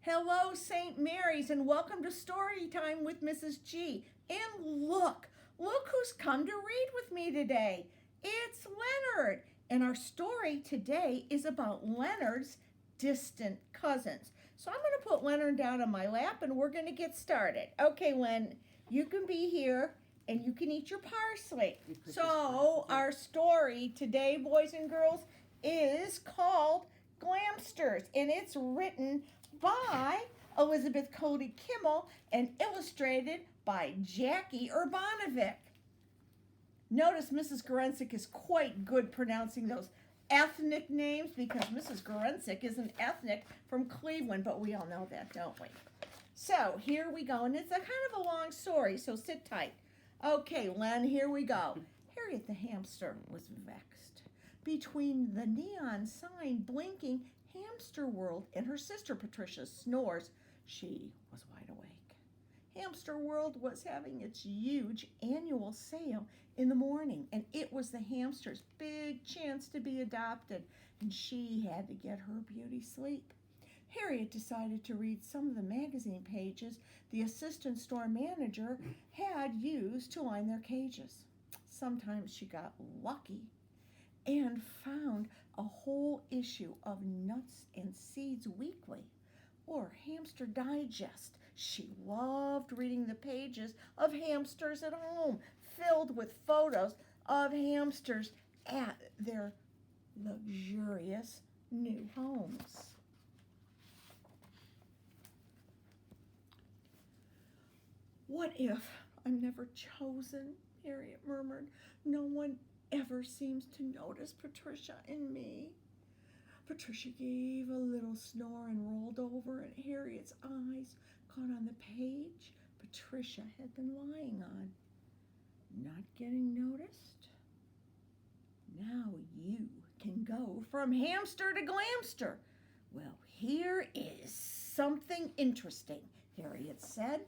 Hello, St. Mary's, and welcome to Story Time with Mrs. G. And look who's come to read with me today. It's Leonard, and our story today is about Leonard's distant cousins. So I'm going to put Leonard down on my lap, and we're going to get started. Okay, Len, you can be here, and you can eat your parsley. So our story today, boys and girls, is called Glamsters, and it's written by Elizabeth Cody Kimmel and illustrated by Jackie Urbanovic. Notice Mrs. Gorensek is quite good pronouncing those ethnic names because Mrs. Gorensek isn't ethnic from Cleveland, but we all know that, don't we? So here we go, and it's a kind of a long story, so sit tight. Okay, Len, here we go. Harriet the hamster was vexed. Between the neon sign blinking Hamster World and her sister Patricia's snores, she was wide awake. Hamster World was having its huge annual sale in the morning, and it was the hamster's big chance to be adopted, and she had to get her beauty sleep. Harriet decided to read some of the magazine pages the assistant store manager had used to line their cages. Sometimes she got lucky and found a whole issue of Nuts and Seeds Weekly or Hamster Digest. She loved reading the pages of hamsters at home, filled with photos of hamsters at their luxurious new homes. What if I'm never chosen? Harriet murmured. No one ever seems to notice Patricia and me. Patricia gave a little snore and rolled over, and Harriet's eyes caught on the page Patricia had been lying on. Not getting noticed? Now you can go from hamster to glamster. Well, here is something interesting, Harriet said.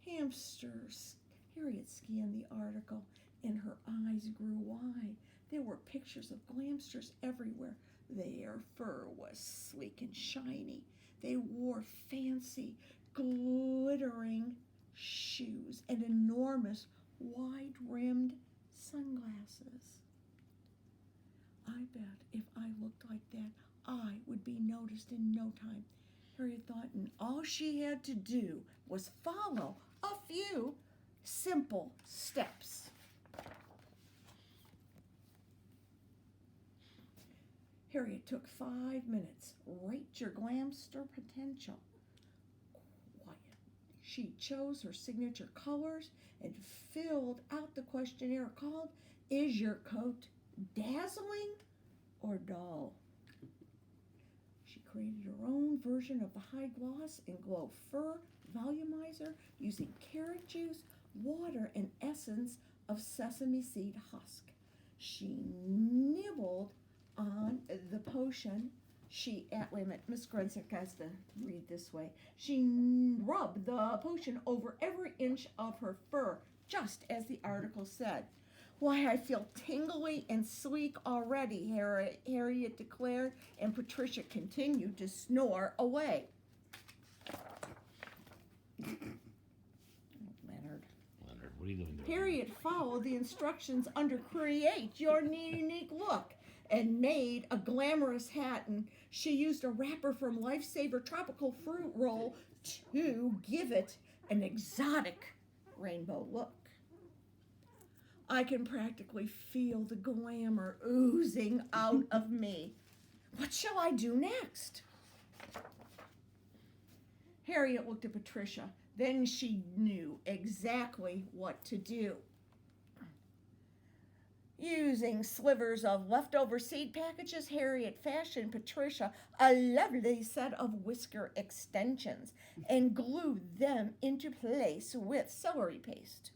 Hamsters. Harriet scanned the article and her eyes grew wide. There were pictures of glamsters everywhere. Their fur was sleek and shiny. They wore fancy, glittering shoes and enormous, wide-rimmed sunglasses. I bet if I looked like that, I would be noticed in no time, Harriet thought, and all she had to do was follow a few simple steps. Harriet took 5 minutes. Rate your glamster potential. Quiet. She chose her signature colors and filled out the questionnaire called, Is your coat dazzling or dull? She created her own version of the high gloss and glow fur volumizer using carrot juice, water, and essence of sesame seed husk. She nibbled on the potion. Wait a minute, Miss Gorensek has to read this way. She rubbed the potion over every inch of her fur, just as the article said. Why, I feel tingly and sleek already, Harriet declared, and Patricia continued to snore away. Leonard, what are you doing? Harriet followed the instructions under Create Your Unique Look and made a glamorous hat, and she used a wrapper from Lifesaver Tropical Fruit Roll to give it an exotic rainbow look. I can practically feel the glamour oozing out of me. What shall I do next? Harriet looked at Patricia. Then she knew exactly what to do. Using slivers of leftover seed packages, Harriet fashioned Patricia a lovely set of whisker extensions and glued them into place with celery paste.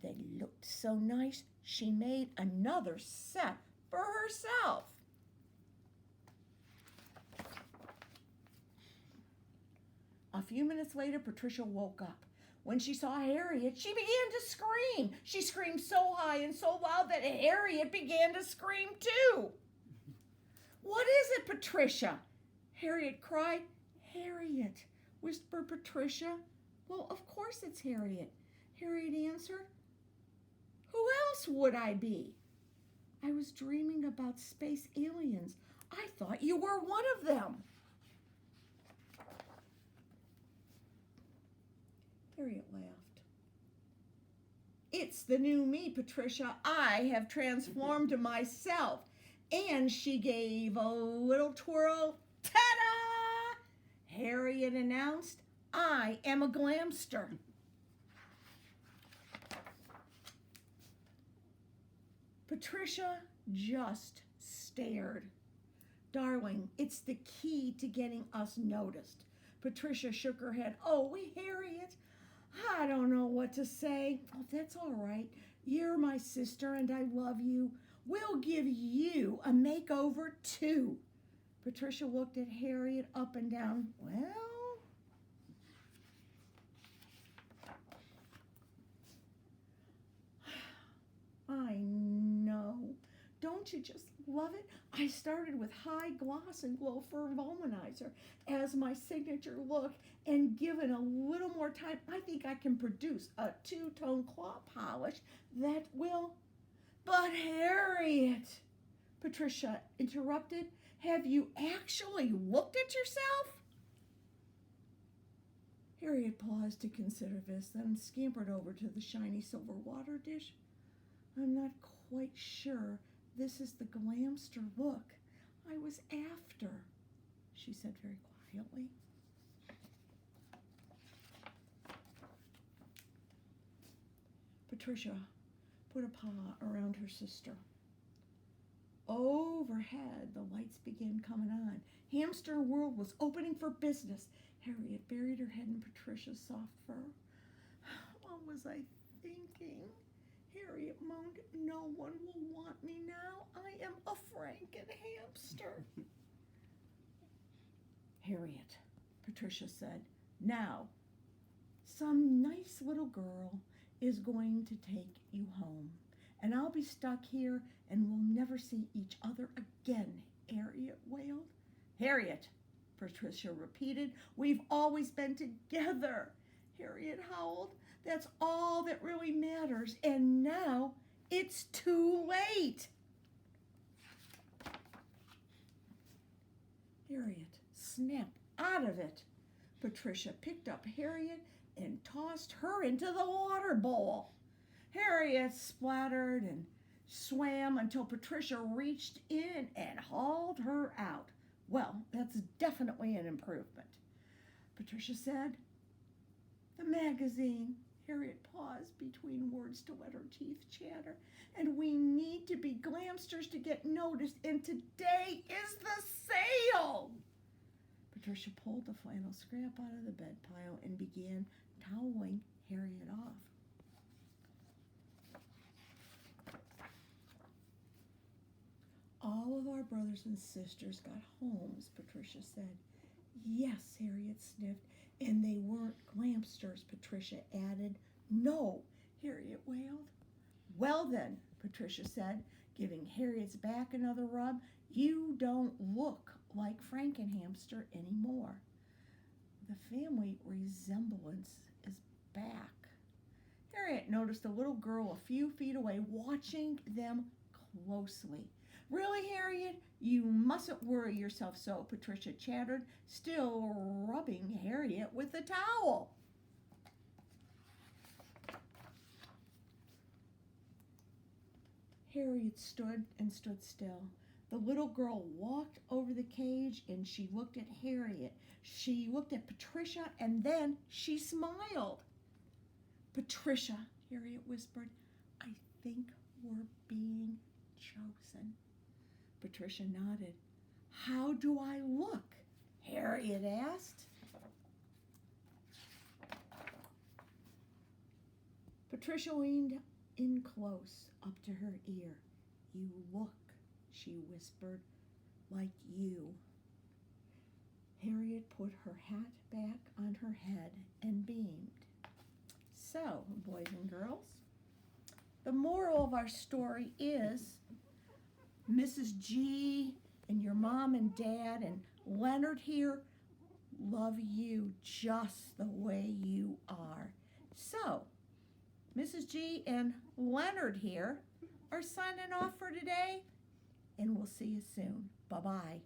They looked so nice, she made another set for herself. A few minutes later, Patricia woke up. When she saw Harriet, she began to scream. She screamed so high and so loud that Harriet began to scream too. it, Patricia?" Harriet cried. "Harriet," whispered Patricia. "Well, of course it's Harriet," Harriet answered. "Who else would I be?" "I was dreaming about space aliens. I thought you were one of them." Harriet laughed. "It's the new me, Patricia. I have transformed myself." And she gave a little twirl. "Ta-da!" Harriet announced, "I am a Glamster." Patricia just stared. "Darling, it's the key to getting us noticed." Patricia shook her head. "Oh, Harriet, I don't know what to say." "Oh, that's all right. You're my sister and I love you. We'll give you a makeover too." Patricia looked at Harriet up and down. "Well, I know. Don't you just love it? I started with High Gloss and Glow Fur Voluminizer as my signature look, and given a little more time, I think I can produce a two-tone claw polish that will—" "But Harriet," Patricia interrupted, "have you actually looked at yourself?" Harriet paused to consider this, then scampered over to the shiny silver water dish. "I'm not quite sure this is the Glamster look I was after," she said very quietly. Patricia put a paw around her sister. Overhead, the lights began coming on. Hamster World was opening for business. Harriet buried her head in Patricia's soft fur. "What was I thinking?" Harriet moaned. "No one will want me now. I am a Frankenhamster." "Harriet," Patricia said, "now, some nice little girl is going to take you home, and I'll be stuck here and we'll never see each other again," Harriet wailed. "Harriet," Patricia repeated, "we've always been together." Harriet howled. "That's all that really matters, and now it's too late." Harriet snapped out of it. Patricia picked up Harriet and tossed her into the water bowl. Harriet splattered and swam until Patricia reached in and hauled her out. "Well, that's definitely an improvement," Patricia said. "The magazine," Harriet paused between words to let her teeth chatter, "and we need to be Glamsters to get noticed, and today is the sale." Patricia pulled the flannel scrap out of the bed pile and began toweling Harriet off. "All of our brothers and sisters got homes," Patricia said. "Yes," Harriet sniffed. "And they weren't Glamsters," Patricia added. "No," Harriet wailed. "Well then," Patricia said, giving Harriet's back another rub, "you don't look like Frankenhamster anymore. The family resemblance is back." Harriet noticed a little girl a few feet away watching them closely. "Really, Harriet? You mustn't worry yourself so," Patricia chattered, still rubbing Harriet with the towel. Harriet stood still. The little girl walked over the cage and she looked at Harriet. She looked at Patricia and then she smiled. "Patricia," Harriet whispered, "I think we're being chosen." Patricia nodded. "How do I look?" Harriet asked. Patricia leaned in close up to her ear. "You look," she whispered, "like you." Harriet put her hat back on her head and beamed. So, boys and girls, the moral of our story is Mrs. G And your mom and dad and Leonard here love you just the way you are. So, Mrs. G and Leonard here are signing off for today, and we'll see you soon. Bye-bye.